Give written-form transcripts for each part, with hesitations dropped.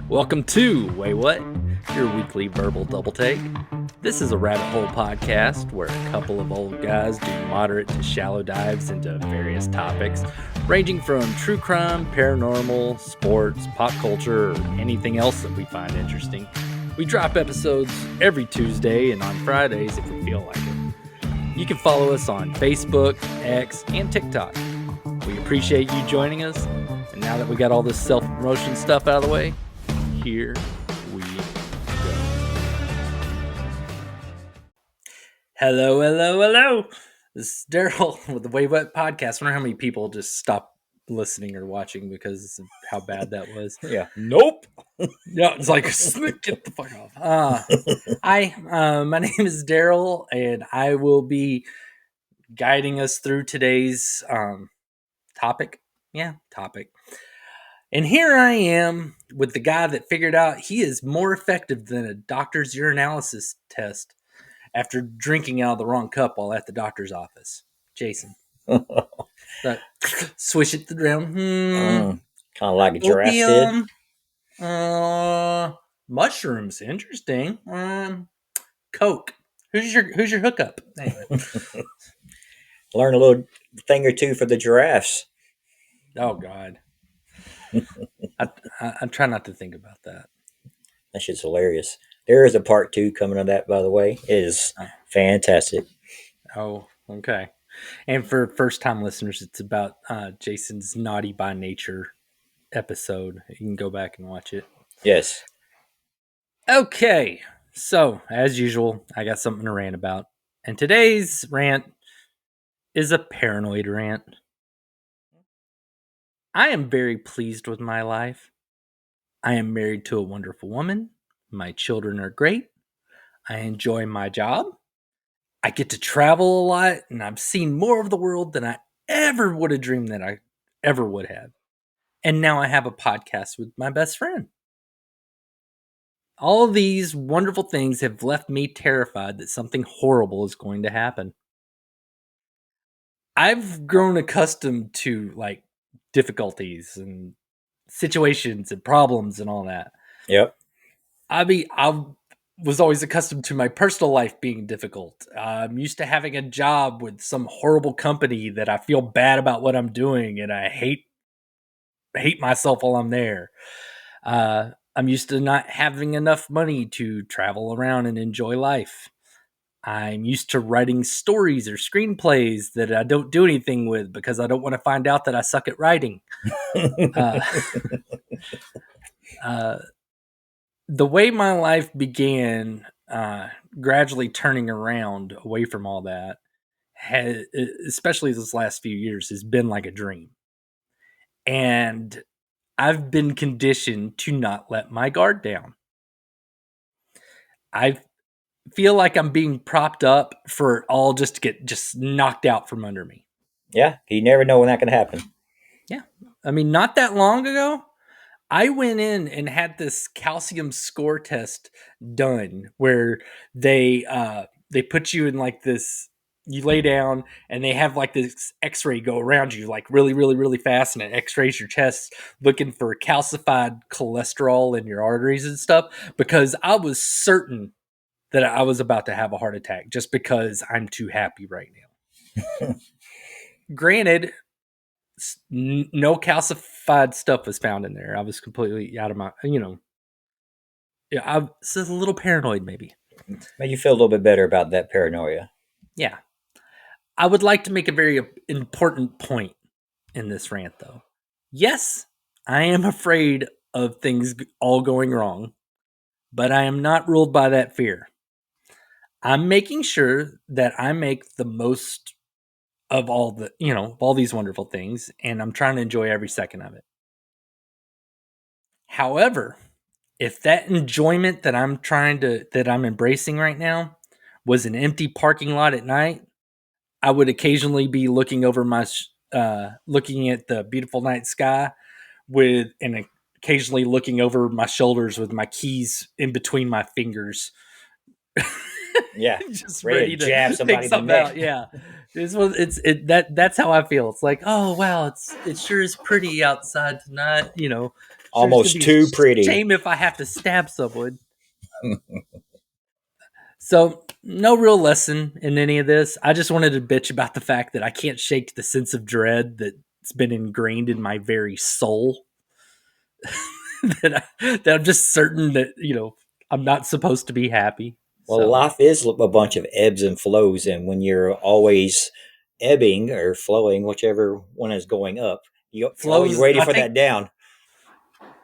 Welcome to Waywut, your weekly verbal double take. This is a rabbit hole podcast where a couple of old guys do moderate to shallow dives into various topics, ranging from true crime, paranormal, sports, pop culture, or anything else that we find interesting. We drop episodes every Tuesday and on Fridays if we feel like it. You can follow us on Facebook, X, and TikTok. We appreciate you joining us. And now that we got all this self-promotion stuff out of the way, here we go. Hello. This is Daryl with the Waywut podcast. I wonder how many people just stopped listening or watching because of how bad that was. Yeah. Nope. Yeah, it's like, get the fuck off. Hi, my name is Daryl, and I will be guiding us through today's topic. And here I am with the guy that figured out he is more effective than a doctor's urinalysis test after drinking out of the wrong cup while at the doctor's office. Jason. Swish it around. Kind of like a giraffe did. Mushrooms. Interesting. Coke. Who's your hookup? Anyway. Learn a little thing or two for the giraffes. Oh, God. I try not to think about that. That shit's hilarious. There is a part 2 coming of that, by the way. It is fantastic. Oh, okay. And for first-time listeners, it's about Jason's Naughty by Nature episode. You can go back and watch it. Yes. Okay. So, as usual, I got something to rant about. And today's rant is a paranoid rant. I am very pleased with my life. I am married to a wonderful woman. My children are great. I enjoy my job. I get to travel a lot, and I've seen more of the world than I ever would have dreamed that I ever would have. And now I have a podcast with my best friend. All of these wonderful things have left me terrified that something horrible is going to happen. I've grown accustomed to difficulties and situations and problems and all that. Yep. I was always accustomed to my personal life being difficult. I'm used to having a job with some horrible company that I feel bad about what I'm doing and I hate myself while I'm there. I'm used to not having enough money to travel around and enjoy life. I'm used to writing stories or screenplays that I don't do anything with because I don't want to find out that I suck at writing. The way my life began, gradually turning around away from all that, especially this last few years, has been like a dream. And I've been conditioned to not let my guard down. I feel like I'm being propped up for it all just to get knocked out from under me. Yeah, you never know when that can happen. Yeah. I mean, not that long ago, I went in and had this calcium score test done where they put you in like this, you lay down and they have like this x-ray go around you like really, really, really fast, and it x-rays your chest looking for calcified cholesterol in your arteries and stuff, because I was certain that I was about to have a heart attack just because I'm too happy right now. Granted, no calcified stuff was found in there. I was completely out of my, yeah, I was a little paranoid maybe. Made you feel a little bit better about that paranoia. Yeah. I would like to make a very important point in this rant, though. Yes, I am afraid of things all going wrong, but I am not ruled by that fear. I'm making sure that I make the most of all the, all these wonderful things, and I'm trying to enjoy every second of it. However, if that enjoyment that I'm embracing right now was an empty parking lot at night, I would occasionally be looking over looking at the beautiful night sky and occasionally looking over my shoulders with my keys in between my fingers. Yeah, just ready to jab somebody pick something out. Yeah, that's how I feel. It's like, oh wow, it sure is pretty outside tonight. Sure, it's gonna Almost be too a pretty. shame if I have to stab someone. So, no real lesson in any of this. I just wanted to bitch about the fact that I can't shake the sense of dread that's been ingrained in my very soul. that I'm just certain that, I'm not supposed to be happy. Well, So, life is a bunch of ebbs and flows, and when you're always ebbing or flowing, whichever one is going up, you're flows, waiting I for think that down.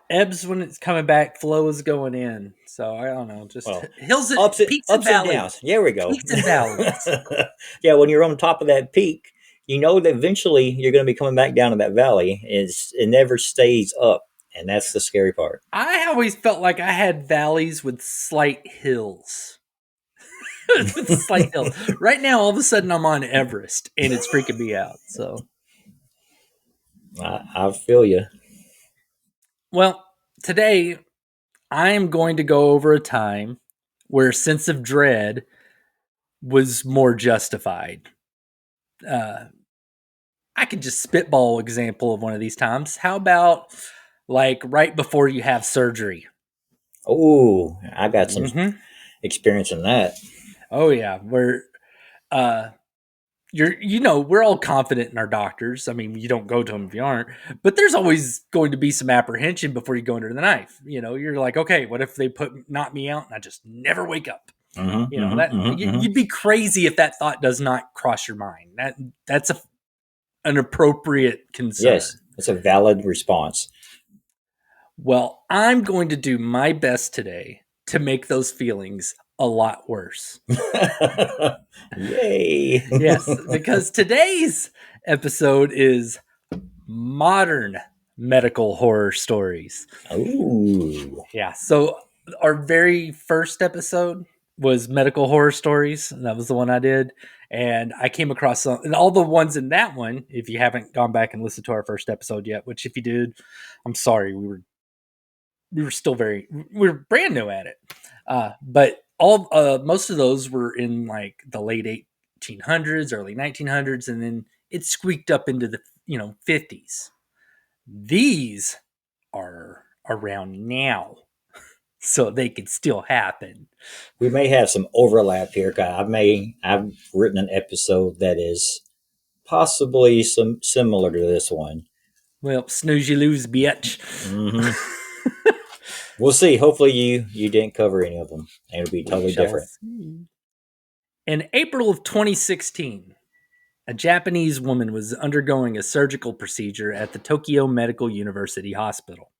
ebbs when it's coming back, flow is going in. So, I don't know. Just Well, hills, and peaks and ups and downs. valleys. There we go. Peaks and valleys. Yeah, when you're on top of that peak, you know that eventually you're going to be coming back down to that valley. It never stays up, and that's the scary part. I always felt like I had valleys with slight hills. With slight hills. Right now, all of a sudden, I'm on Everest, and it's freaking me out. So, I feel you. well, today I am going to go over a time where sense of dread was more justified. Uh, I could just spitball example of one of these times. How about like right before you have surgery? Oh, I got some Mm-hmm. experience in that. Oh yeah, where uh, we're all confident in our doctors. I mean, you don't go to them if you aren't, but there's always going to be some apprehension before you go under the knife. You're like, okay, what if they knock me out and I just never wake up? That Mm-hmm. you'd be crazy if that thought does not cross your mind. That's an appropriate Yes, concern. it's a valid response. Well, I'm going to do my best today to make those feelings a lot worse. Yay! Yes, because today's episode is modern medical horror stories. Ooh. Yeah, so our very first episode was medical horror stories, and that was the one I did. And I came across and all the ones in that one. If you haven't gone back and listened to our first episode yet, which if you did, I'm sorry, we were still we were brand new at it. But all most of those were in like the late 1800s, early 1900s, and then it squeaked up into the 50s. These are around now, so they could still happen. We may have some overlap here. I've written an episode that is possibly some similar to this one. Well, snooze you lose, bitch. Mm-hmm. We'll see. Hopefully, you didn't cover any of them. It'll be We totally shall different. see. In April of 2016, a Japanese woman was undergoing a surgical procedure at the Tokyo Medical University Hospital.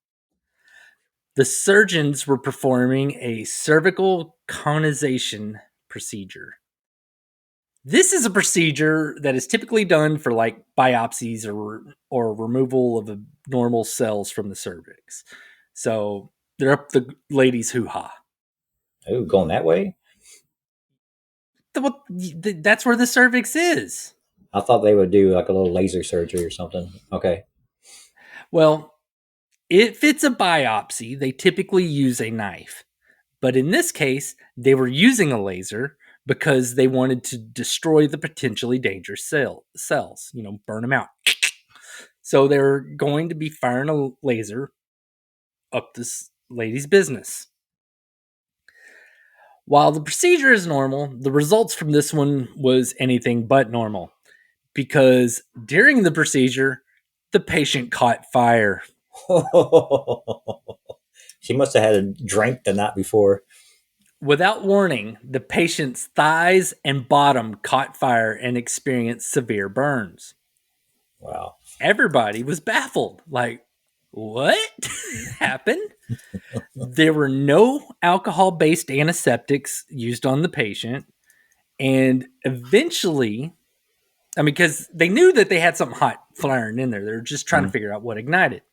The surgeons were performing a cervical conization procedure. This is a procedure that is typically done for like biopsies or removal of abnormal cells from the cervix. So they're up the lady's hoo-ha. Oh, going that way? That's where the cervix is. I thought they would do like a little laser surgery or something. Okay. Well, if it's a biopsy, they typically use a knife. But in this case, they were using a laser because they wanted to destroy the potentially dangerous cells, burn them out. So they're going to be firing a laser up this lady's business. While the procedure is normal, the results from this one was anything but normal because during the procedure, the patient caught fire. She must have had a drink the night before. Without warning, the patient's thighs and bottom caught fire and experienced severe burns. Wow. Everybody was baffled. Like, what happened? There were no alcohol based antiseptics used on the patient. And eventually, because they knew that they had something hot flaring in there. They were just trying to figure out what ignited.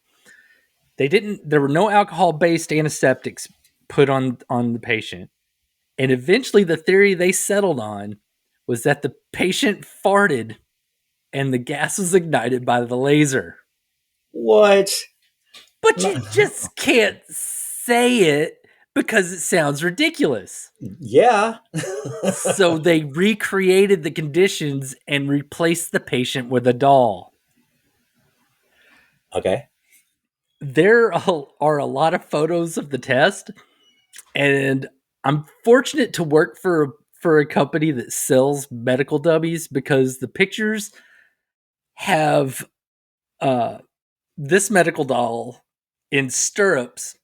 There were no alcohol based antiseptics put on the patient. And eventually, the theory they settled on was that the patient farted and the gas was ignited by the laser. What? But you just can't say it because it sounds ridiculous. Yeah. So they recreated the conditions and replaced the patient with a doll. Okay. there are a lot of photos of the test, and I'm fortunate to work for a company that sells medical dummies because the pictures have uh, this medical doll in stirrups,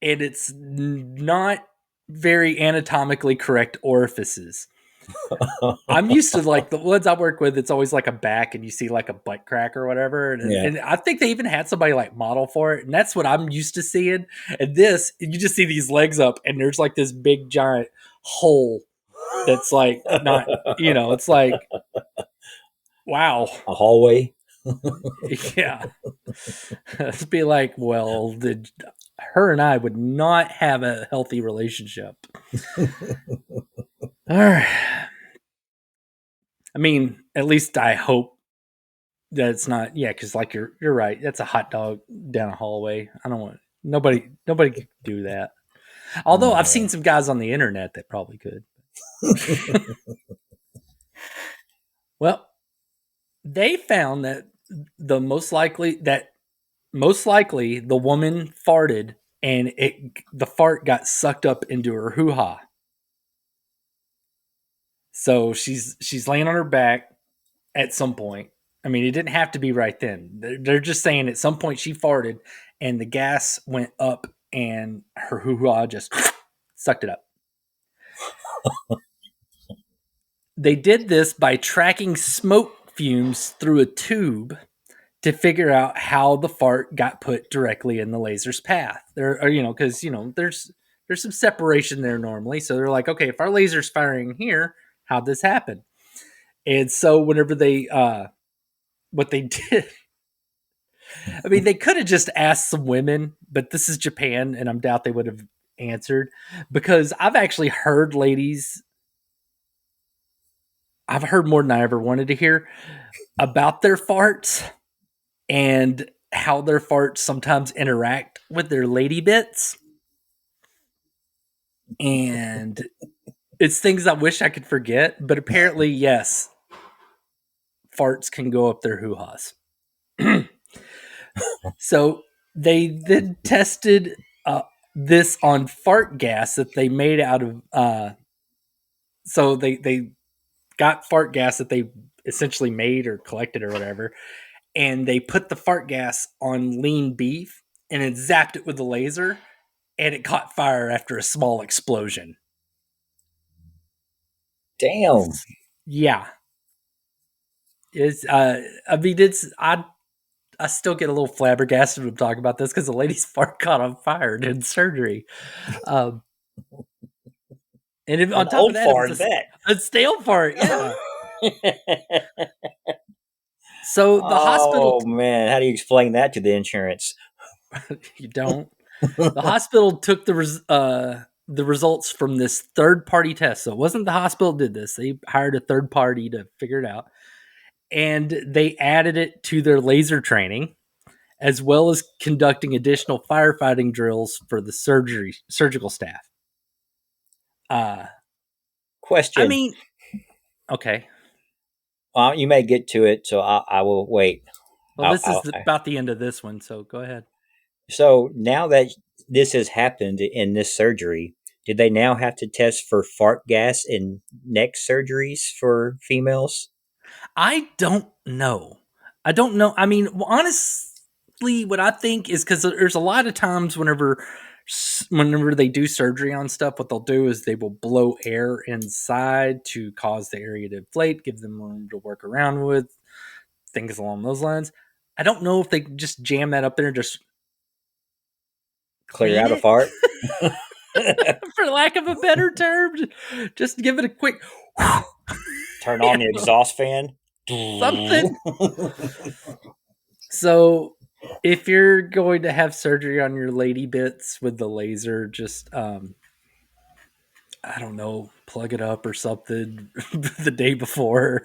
and it's not very anatomically correct orifices. I'm used to like the ones I work with. It's always like a back, and you see like a butt crack or whatever. Yeah. And I think they even had somebody like model for it, and that's what I'm used to seeing. And this, you just see these legs up, and there's like this big giant hole that's like not, it's like wow, A hallway. yeah. It's be like, well, her and I would not have a healthy relationship. All right. I mean, at least I hope that's not, yeah, because like you're right. That's a hot dog down a hallway. I don't want nobody could do that. Although I've seen No. some guys on the internet that probably could. Well, they found that the most likely the woman farted and the fart got sucked up into her hoo ha. So she's laying on her back at some point. I mean, it didn't have to be right then. They're just saying at some point she farted and the gas went up and her hoo ha just sucked it up. They did this by tracking smoke fumes through a tube to figure out how the fart got put directly in the laser's path. There are, because there's some separation there normally. So they're like, okay, if our laser's firing here, how'd this happen? And so whenever they what they did, I mean, they could have just asked some women, but this is Japan, and I doubt they would have answered because I've heard more than I ever wanted to hear about their farts and how their farts sometimes interact with their lady bits. And it's things I wish I could forget, but apparently, yes, farts can go up their hoo ha's. So they then tested this on fart gas that they made out of. So they got fart gas that they essentially made or collected or whatever, and they put the fart gas on lean beef and it zapped it with a laser, and it caught fire after a small explosion. Damn. Yeah, it's. I mean, I still get a little flabbergasted when I'm talking about this because the lady's fart caught on fire in surgery. Um, and An on top of old that, it was fart that. a stale fart. Yeah. So the hospital, Oh man, how do you explain that to the insurance? you don't. The hospital took the results from this third party test. So it wasn't the hospital that did this. They hired a third party to figure it out, and they added it to their laser training, as well as conducting additional firefighting drills for the surgical staff. Uh, I Question. mean, okay. You may get to it, so I will wait. Well, this is I, about the end of this one, so go ahead. so now that this has happened in this surgery, did they now have to test for fart gas in next surgeries for females? I don't know. I don't know. I mean, honestly, what I think is because there's a lot of times whenever they do surgery on stuff, what they'll do is they will blow air inside to cause the area to inflate, give them room to work around with, things along those lines. I don't know if they just jam that up there and just Clear clean out a it, fart? for lack of a better term. Just give it a quick, Turn you on the know, exhaust fan? something. So, if you're going to have surgery on your lady bits with the laser, just I don't know, plug it up or something the day before.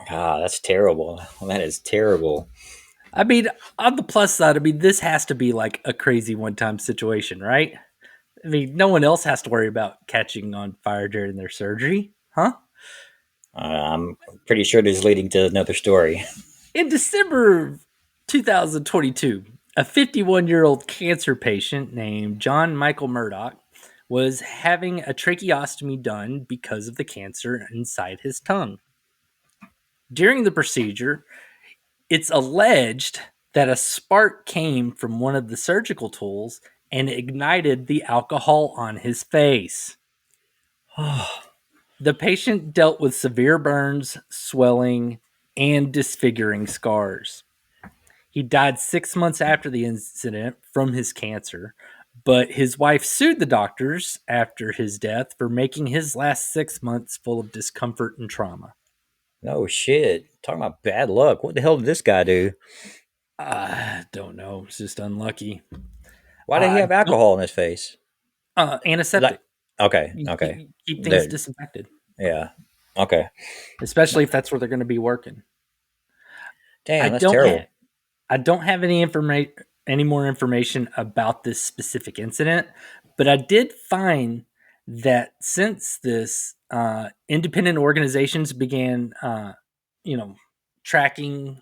Ah, that's terrible. That is terrible. I mean, on the plus side, I mean, this has to be like a crazy one-time situation, right? I mean, no one else has to worry about catching on fire during their surgery, huh? I'm pretty sure this is leading to another story. In December 2022, A 51-year-old cancer patient named John Michael Murdoch was having a tracheostomy done because of the cancer inside his tongue. During the procedure, it's alleged that a spark came from one of the surgical tools and ignited the alcohol on his face. The patient dealt with severe burns, swelling, and disfiguring scars. He died 6 months after the incident from his cancer, but his wife sued the doctors after his death for making his last 6 months full of discomfort and trauma. No shit. Talking about bad luck. What the hell did this guy do? I don't know. It's just unlucky. Why did he have Don't, alcohol in his face? Like, antiseptic. okay, You okay. keep things There, disinfected, yeah. Okay. especially if that's where they're going to be working. I Damn, that's don't have terrible. I don't have any more information about this specific incident, but I did find that since this, independent organizations began, tracking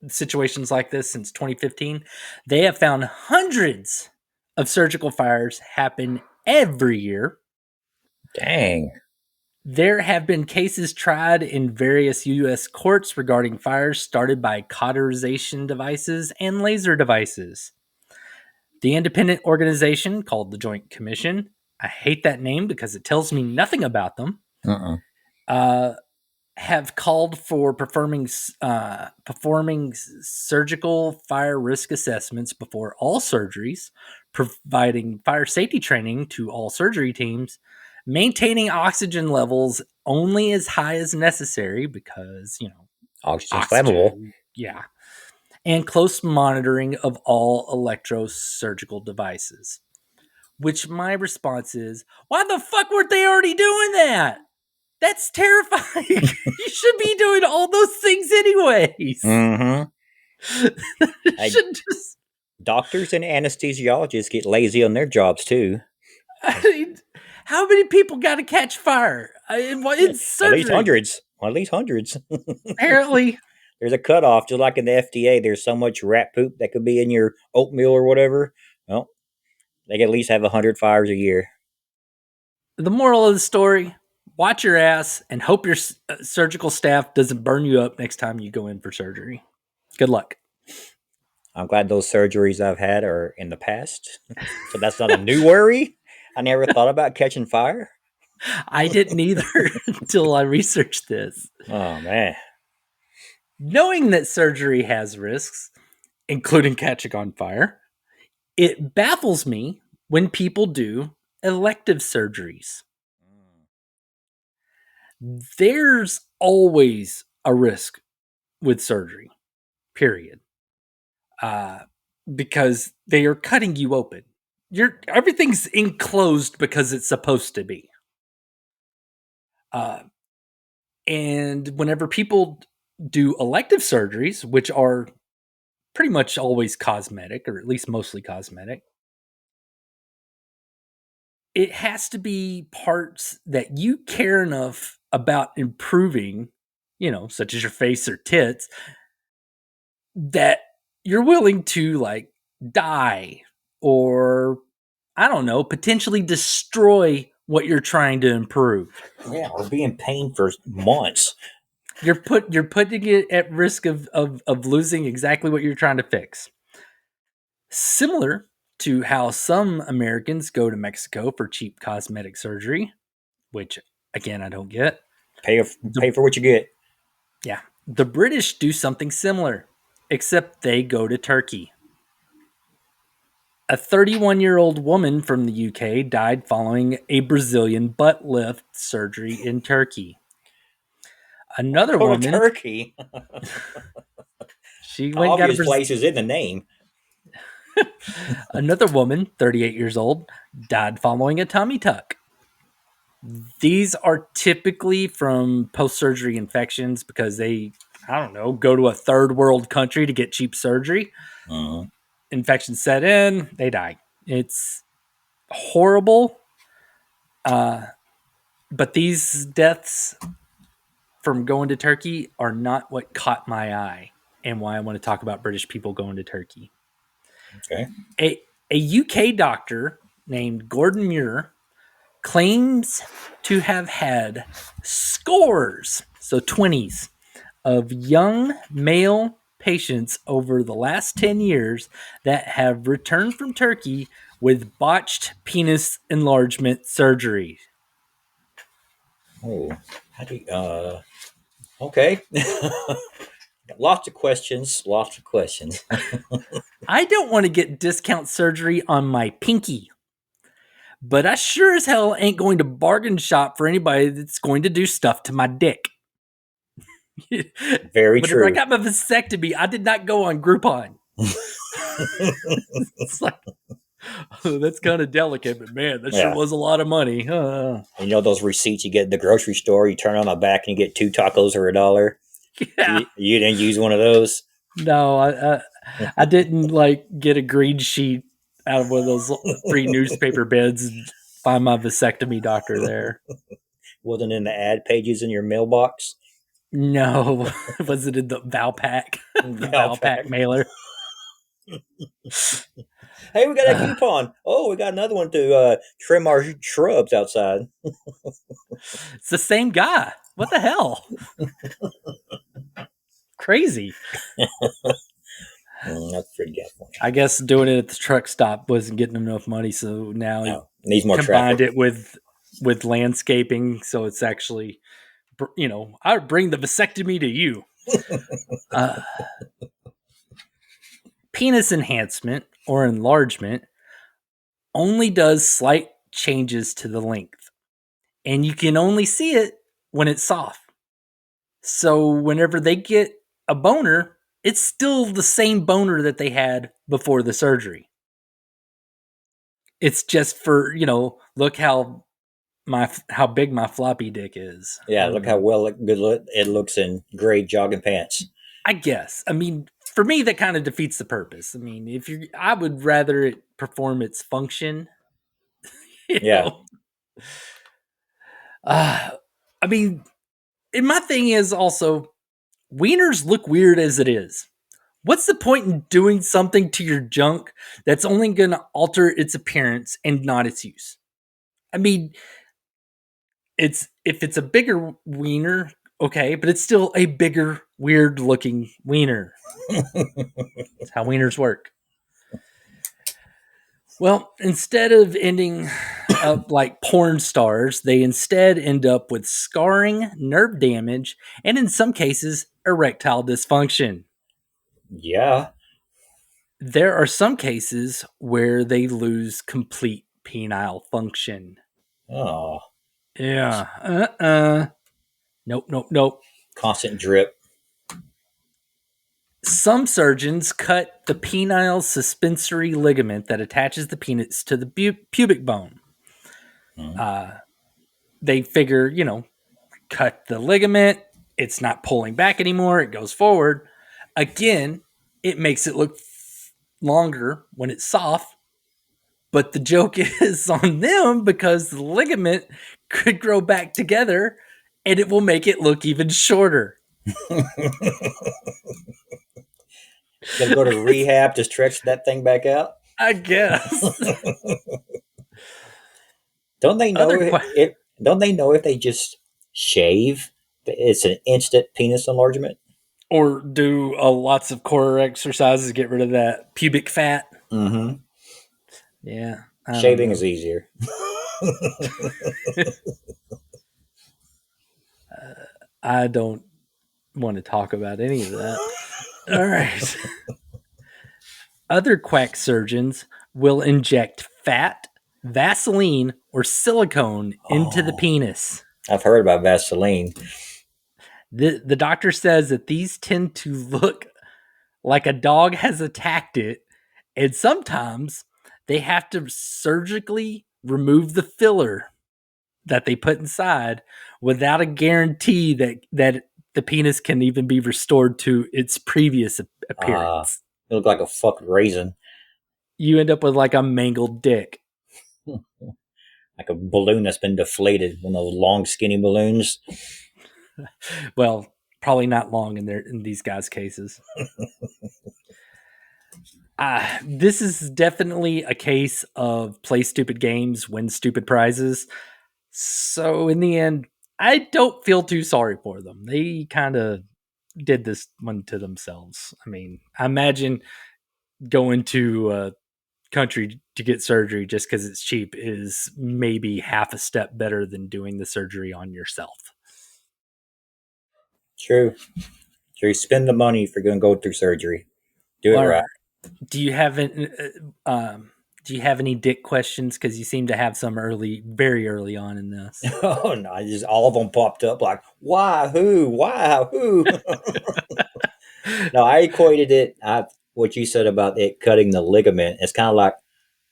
situations like this since 2015, they have found hundreds of surgical fires happen every year. Dang. There have been cases tried in various U.S. courts regarding fires started by cauterization devices and laser devices. The independent organization called the Joint Commission, I hate that name because it tells me nothing about them, Uh-uh. uh, have called for performing surgical fire risk assessments before all surgeries, providing fire safety training to all surgery teams, maintaining oxygen levels only as high as necessary because, Oxygen's flammable. oxygen, yeah, and close monitoring of all electrosurgical devices. Which my response is, why the fuck weren't they already doing that? That's terrifying. You should be doing all those things anyways. Mm-hmm. You I, should just. doctors and anesthesiologists get lazy on their jobs too. I mean, how many people got to catch fire in At least surgery? hundreds. At least hundreds. Apparently, There's a cutoff, just like in the FDA. There's so much rat poop that could be in your oatmeal or whatever. Well, they can at least have 100 fires a year. the moral of the story: watch your ass and hope your surgical staff doesn't burn you up next time you go in for surgery. Good luck. I'm glad those surgeries I've had are in the past. So that's not a new worry. I never thought about catching fire. I didn't either until I researched this. Oh, man. Knowing that surgery has risks, including catching on fire, it baffles me when people do elective surgeries. There's always a risk with surgery, period. Uh, because they are cutting you open. Everything's enclosed because it's supposed to be. Uh, and whenever people do elective surgeries, which are pretty much always cosmetic, or at least mostly cosmetic, it has to be parts that you care enough about improving, such as your face or tits, that you're willing to like die or, I don't know, potentially destroy what you're trying to improve. Yeah, or be in pain for months. You're putting it at risk of losing exactly what you're trying to fix. Similar to how some Americans go to Mexico for cheap cosmetic surgery, which again I don't get. Pay for what you get. Yeah, the British do something similar, except they go to Turkey. A 31-year-old woman from the UK died following a Brazilian butt lift surgery in Turkey. Why Another go to woman, Turkey? she went and got a Obvious place is in the name. another woman, 38 years old, died following a tummy tuck. These are typically from post-surgery infections because they, I don't know, go to a third world country to get cheap surgery. Uh-huh. Infections set in, they die. It's horrible. But these deaths from going to Turkey are not what caught my eye. and why I want to talk about British people going to Turkey. Okay. A UK doctor named Gordon Muir claims to have had scores, so 20s, of young male patients over the last 10 years that have returned from Turkey with botched penis enlargement surgery. Oh, how do you, okay. Lots of questions. Lots of questions. I don't want to get discount surgery on my pinky, but I sure as hell ain't going to bargain shop for anybody that's going to do stuff to my dick. Very Whenever I true. got my vasectomy, I did not go on Groupon. It's like, oh, that's kind of delicate, but man, that sure Yeah. was a lot of money. You know those receipts you get at the grocery store? You turn on the back and you get 2 tacos for $1. Yeah. You didn't use one of those? No, I didn't like get a green sheet out of one of those free newspaper beds and find my vasectomy doctor there. Wasn't in the ad pages in your mailbox? No, was it in the Valpak, the Valpak Valpak. mailer? Hey, we got a Uh, coupon. Oh, we got another one to trim our shrubs outside. it's the same guy. What the hell? Crazy. That's pretty good. I guess doing it at the truck stop wasn't getting enough money, so now he No, needs more combined traffic. it with landscaping, so it's actually, I would bring the vasectomy to you. Uh, Penis enhancement or enlargement only does slight changes to the length, and you can only see it when it's soft. So whenever they get a boner, it's still the same boner that they had before the surgery. It's just for, look how big my floppy dick is. Yeah, look how well it looks in gray jogging pants. I guess. I mean, for me, that kind of defeats the purpose. I mean, I would rather it perform its function. You Yeah. know, uh, I mean, and my thing is also, wieners look weird as it is. What's the point in doing something to your junk that's only going to alter its appearance and not its use? I mean, if it's a bigger wiener, okay, but it's still a bigger, weird looking wiener. That's how wieners work. Well, instead of ending up like porn stars, they instead end up with scarring, nerve damage, and in some cases, erectile dysfunction. Yeah. There are some cases where they lose complete penile function. Oh, Yeah. Nope, nope, nope. constant drip. Some surgeons cut the penile suspensory ligament that attaches the penis to the pubic bone. Hmm. They figure, cut the ligament, it's not pulling back anymore, it goes forward. Again, it makes it look longer when it's soft, but the joke is on them because the ligament could grow back together and it will make it look even shorter. Got to go to rehab to stretch that thing back out. I guess. Don't they know Other if Don't they know if they just shave, it's an instant penis enlargement? or do lots of core exercises, get rid of that pubic fat. Mm-hmm. Yeah, I don't Shaving know. is easier. I don't want to talk about any of that. All right. Other quack surgeons will inject fat, Vaseline, or silicone into the Oh, penis. I've heard about Vaseline. The doctor says that these tend to look like a dog has attacked it, and sometimes they have to surgically remove the filler that they put inside without a guarantee that the penis can even be restored to its previous appearance. It looked like a fucking raisin, You end up with like a mangled dick. like a balloon that's been deflated. One of those long, skinny balloons. Well, probably not long in these guys' cases. This is definitely a case of play stupid games, win stupid prizes. So in the end, I don't feel too sorry for them. They kind of did this one to themselves. I mean, I imagine going to a country to get surgery just because it's cheap is maybe half a step better than doing the surgery on yourself. True. True. Spend the if you're going to go through surgery. Do it All right. right. Do you have any, do you have any dick questions? Because you seem to have some early, very early on in this. Oh no! Just all of them popped up like, why, who, why, who? No, I equated it. What you said about it cutting the ligament. It's kind of like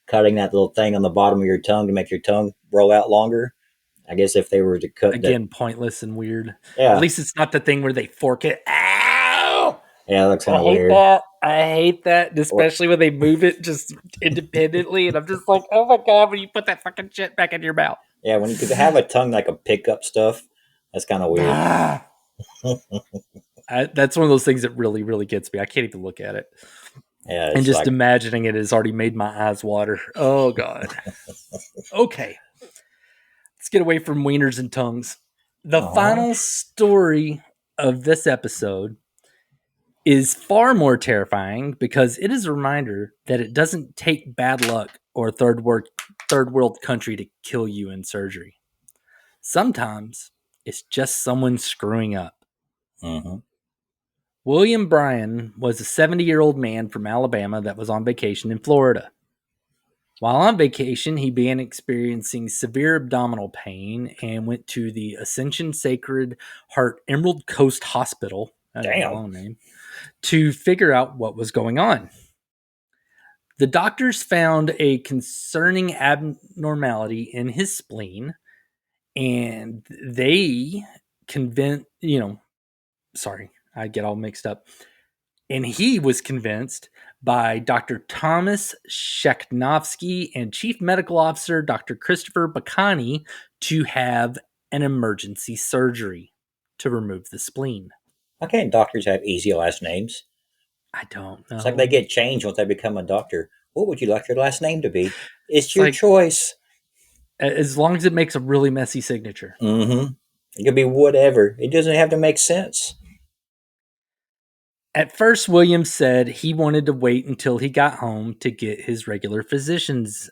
cutting that little thing on the bottom of your tongue to make your tongue roll out longer. I guess if they were to cut that, Again, pointless and weird. At yeah, least it's not the thing where they fork it. Ow! yeah, it looks kind I of hate weird. that. I hate that, Or especially when they move it just independently. And I'm just like, oh my God, when you put that fucking shit back in your mouth. yeah, when you could have a tongue like a pickup stuff, that's kind of weird. Ah. That's one of those things that really, really gets me. I can't even look at it. Yeah, And it's just like, imagining it has already made my eyes water. Oh, God. Okay. Let's get away from wieners and tongues. The oh, final story of this episode is far more terrifying because it is a reminder that it doesn't take bad luck or a third world country to kill you in surgery. Sometimes it's just someone screwing up. mm-hmm. William Bryan was a 70-year-old man from Alabama that was on vacation in Florida. While on vacation, he began experiencing severe abdominal pain and went to the Ascension Sacred Heart Emerald Coast Hospital, that is a Damn. long name, to figure out what was going on. The doctors found a concerning abnormality in his spleen, and they convinced, sorry, I get all mixed up. And he was convinced by Dr. Thomas Sheknovsky and Chief Medical Officer Dr. Christopher Bacani to have an emergency surgery to remove the spleen. Why can't doctors have easy last names? I don't It's like they know. get changed once they become a doctor. What would you like your last name to be? It's It's your like, choice. as long as it makes a really messy signature. Mm-hmm. It could be whatever. It doesn't have to make sense. At first, Williams said he wanted to wait until he got home to get his regular physician's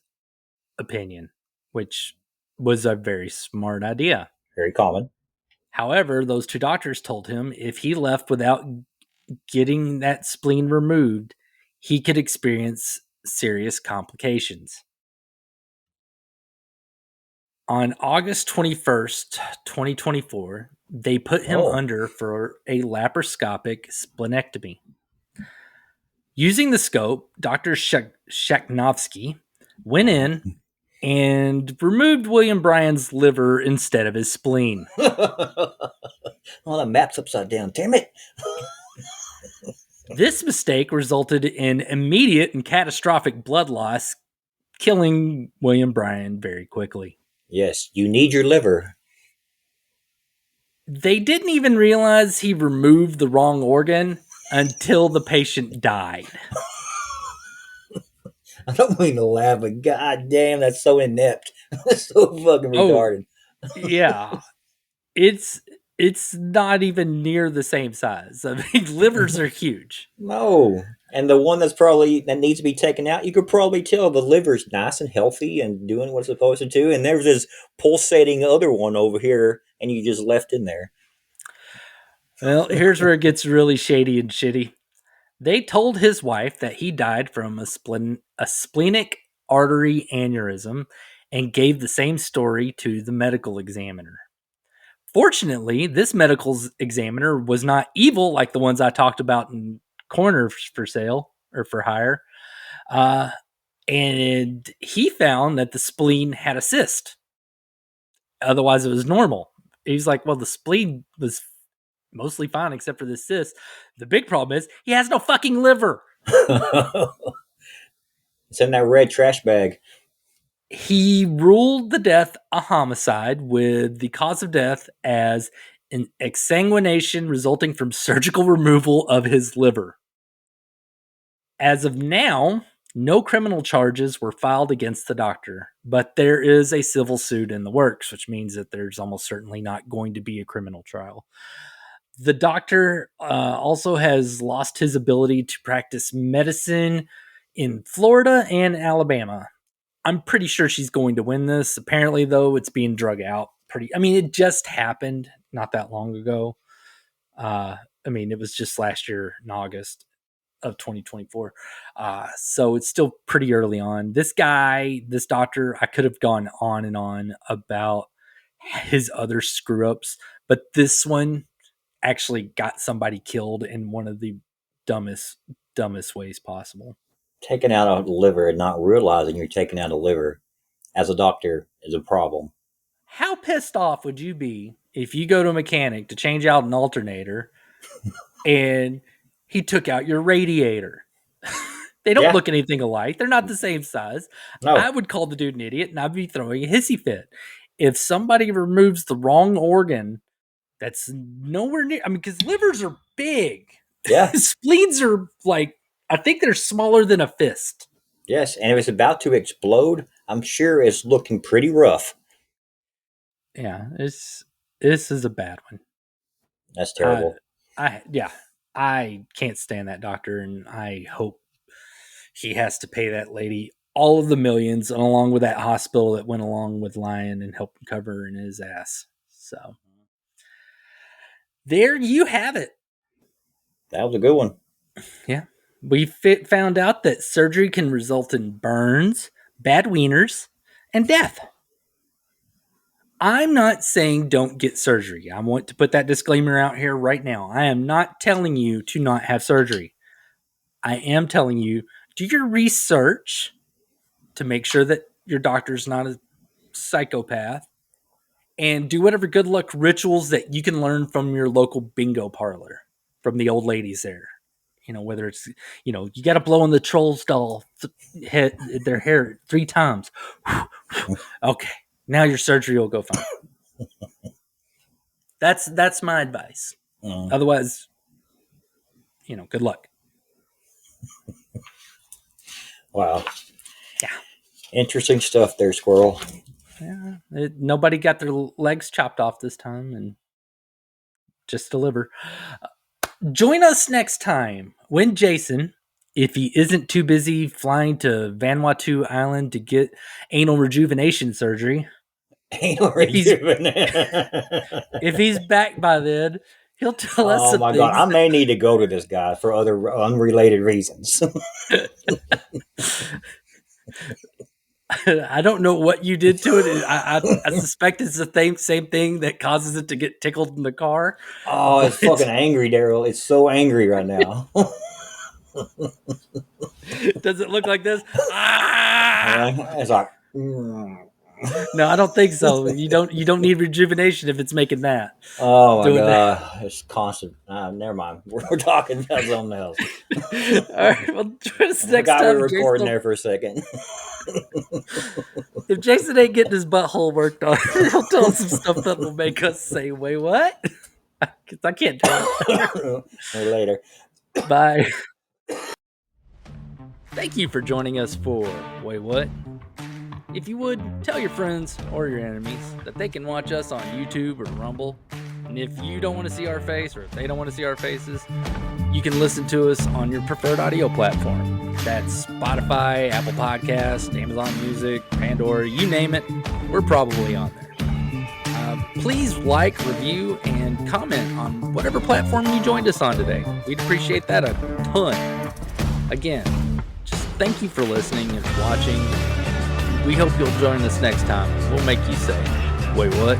opinion, which was a very smart idea. Very common. However, those two doctors told him if he left without getting that spleen removed, he could experience serious complications. On August 21st, 2024, they put him Oh. under for a laparoscopic splenectomy. Using the scope, Dr. Sheknovsky went in and removed William Bryan's liver instead of his spleen. Oh, the map's upside down. Damn it. This mistake resulted in immediate and catastrophic blood loss, killing William Bryan very quickly. Yes, you need your liver. They didn't even realize he removed the wrong organ until the patient died. I don't mean to laugh, but god damn, that's so inept. That's so fucking Oh, retarded. yeah. It's it's not even near the same size. I mean, livers are huge. No. And the one that needs to be taken out, you could probably tell the liver's nice and healthy and doing what it's supposed to do. And there's this pulsating other one over here, and you just left in there. Well, here's where it gets really shady and shitty. They told his wife that he died from a splenic artery aneurysm and gave the same story to the medical examiner. Fortunately, this medical examiner was not evil like the ones I talked about in Corners for Sale or for Hire. Uh, and he found that the spleen had a cyst. Otherwise, it was normal. He's like, well, the spleen was mostly fine except for the cyst. The big problem is he has no fucking liver. It's in that red trash bag. He ruled the death a homicide with the cause of death as an exsanguination resulting from surgical removal of his liver. As of now, no criminal charges were filed against the doctor, but there is a civil suit in the works, which means that there's almost certainly not going to be a criminal trial. The doctor also has lost his ability to practice medicine in Florida and Alabama. I'm pretty sure she's going to win this. Apparently, though, it's being drug out it just happened not that long ago. It was just last year in August of 2024. So it's still pretty early on. This doctor, I could have gone on and on about his other screw ups, but this one actually got somebody killed in one of the dumbest ways possible. Taking out a liver and not realizing you're taking out a liver as a doctor is a problem. How pissed off would you be if you go to a mechanic to change out an alternator and he took out your radiator? They don't look anything alike. They're not the same size. No. I would call the dude an idiot and I'd be throwing a hissy fit. If somebody removes the wrong organ, that's nowhere near. Because livers are big. Yeah. Spleens are I think they're smaller than a fist. Yes, and if it's about to explode, I'm sure it's looking pretty rough. Yeah, this is a bad one. That's terrible. I can't stand that doctor, and I hope he has to pay that lady all of the millions, and along with that hospital that went along with Lion and helped cover in his ass. So there you have it. That was a good one. Yeah. We found out that surgery can result in burns, bad wieners, and death. I'm not saying don't get surgery. I want to put that disclaimer out here right now. I am not telling you to not have surgery. I am telling you, do your research to make sure that your doctor's not a psychopath, and do whatever good luck rituals that you can learn from your local bingo parlor, from the old ladies there. Whether it's, you got to blow on the troll's doll their hair 3 times. Okay. Now your surgery will go fine. That's my advice. Otherwise, good luck. Wow. Yeah. Interesting stuff there, Squirrel. Yeah. Nobody got their legs chopped off this time, and just the liver. Join us next time when Jason, if he isn't too busy flying to Vanuatu Island to get anal rejuvenation surgery, if he's back by then, he'll tell us some things. Oh my God, I may need to go to this guy for other unrelated reasons. I don't know what you did to it. I suspect it's the same thing that causes it to get tickled in the car. Oh, it's fucking angry, Daryl. It's so angry right now. Does it look like this? It's like. No, I don't think so. You don't need rejuvenation if it's making that. Oh my God, it's constant. Never mind. We're talking about something else. All right, well, next time. We're recording there for a second. If Jason ain't getting his butthole worked on, he'll tell us some stuff that will make us say, "Wait, what?" I can't tell. Later. Bye. Thank you for joining us for Wait, What? If you would, tell your friends or your enemies that they can watch us on YouTube or Rumble. And if you don't want to see our face, or if they don't want to see our faces, you can listen to us on your preferred audio platform. That's Spotify, Apple Podcasts, Amazon Music, Pandora, you name it, we're probably on there. Please like, review, and comment on whatever platform you joined us on today. We'd appreciate that a ton. Again, just thank you for listening and watching. We hope you'll join us next time. We'll make you say, "Wait, what?"